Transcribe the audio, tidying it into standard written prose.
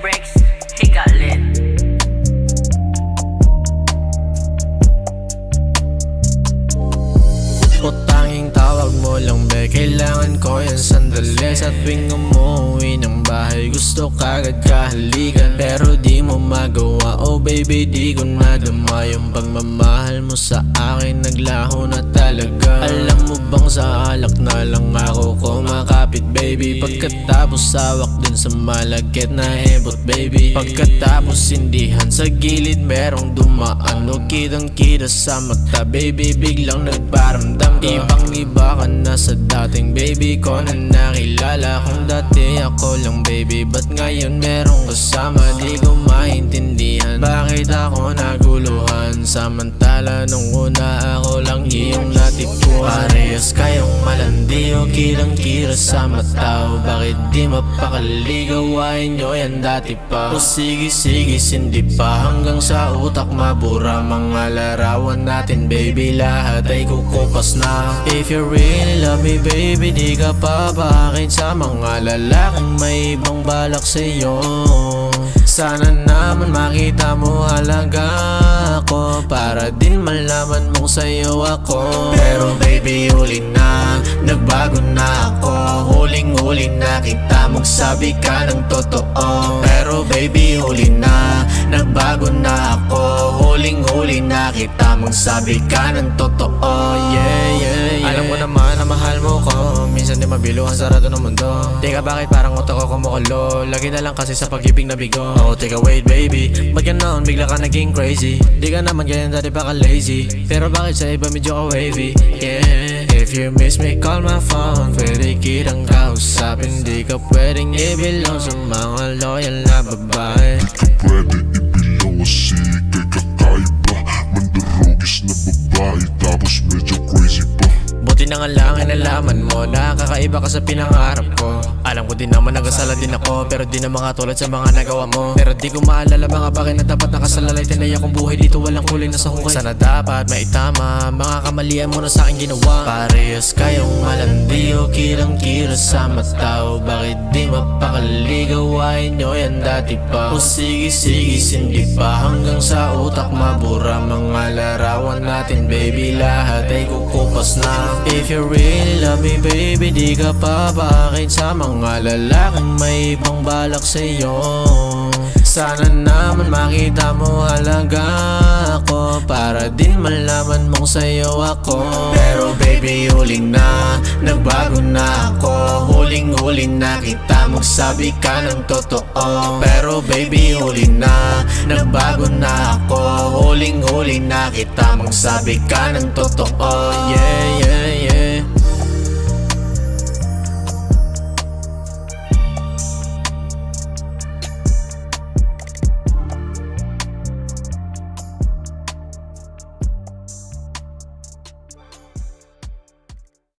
bricks, he got lit. Tanging tawag mo lang be, kailangan ko yan sandali. Sa tuwing umuwi ng bahay, gusto kagad kahalikan, pero di mo magawa, oh baby di ko nadama. Yung pagmamahal mo sa akin naglaho na talaga. Alam mo bang sa alak na lang ako kumakapit baby, pagkatapos sawak dun sa malagkit na ebot baby. Pagkatapos sindihan sa gilid merong dumaan, o kitang kita sa mata baby, biglang nagparamdam ka. Ibang iba ka na sa dating baby ko na nakilala. Kung dati ako lang baby, ba't ngayon merong kasama? Di ko maintindihan bakit ako naguluhan, samantala nung una ako lang iyong natipuhan. Parehas kayong malandi o kilang-kira sa mata, o bakit di mapakaligawain nyo yan dati pa? O sige sindi pa hanggang sa utak mabura. Mga larawan natin baby lahat ay kukupas na. If you really love me baby, di ka papakain sa mga lalaking may ibang balak sa'yo. Sana naman makita mo halaga ako, para din malaman mong sa'yo ako. Pero baby huli na, nagbago na ako. Huling-huli na kita, magsabi ka ng totoo. Pero baby huli na, nagbago na ako. Huling-huli na kita, magsabi ka ng totoo. Yeah. Alam ko naman na mahal mo ko, minsan di mabilo ang sarado ng mundo. Teka bakit parang utak ko kumukulo, lagi na lang kasi sa pag-ibig na bigo. Oh teka wait baby, ba't ganoon bigla ka naging crazy? Di ka naman ganyan dati pa ka lazy, pero bakit sa iba medyo ka wavy? Yeah. If you miss me call my phone, pwede kitang kausapin. Di ka pwedeng ibilong sa mga loyal na babae. Di ka pwede ibilang kasi kay kakaiba, mandurugis na babae tapos medyo crazy pa. Buti na nga lang ay nalaman mo, nakakaiba ka sa pinangarap ko. Alam ko din naman nagkasala din ako, pero di naman katulad sa mga nagawa mo. Pero di ko maalala mga bagay na dapat nakasalalay. Tinaya kong buhay dito walang kulay na sa hukay. Sana dapat maitama mga kamalian mo na sa akin ginawa. Parehas kayong malandi o kilang-kira sa mata, o bakit di mapakaligawain nyo yan dati pa? O sige sindi pa hanggang sa utak mabura. Mga larawan natin baby lahat ay kukupas na. If you really love me baby, di ka papakain sa mga lalaking may ibang balak sa'yo. Sana naman makita mo halaga ako, para din malaman mong sa'yo ako. Pero baby huli na, nagbago na ako. Huling-huli na kita, magsabi ka ng totoo. Pero baby huli na, nagbago na ako. Huling-huli na kita, magsabi ka ng totoo. Yeah.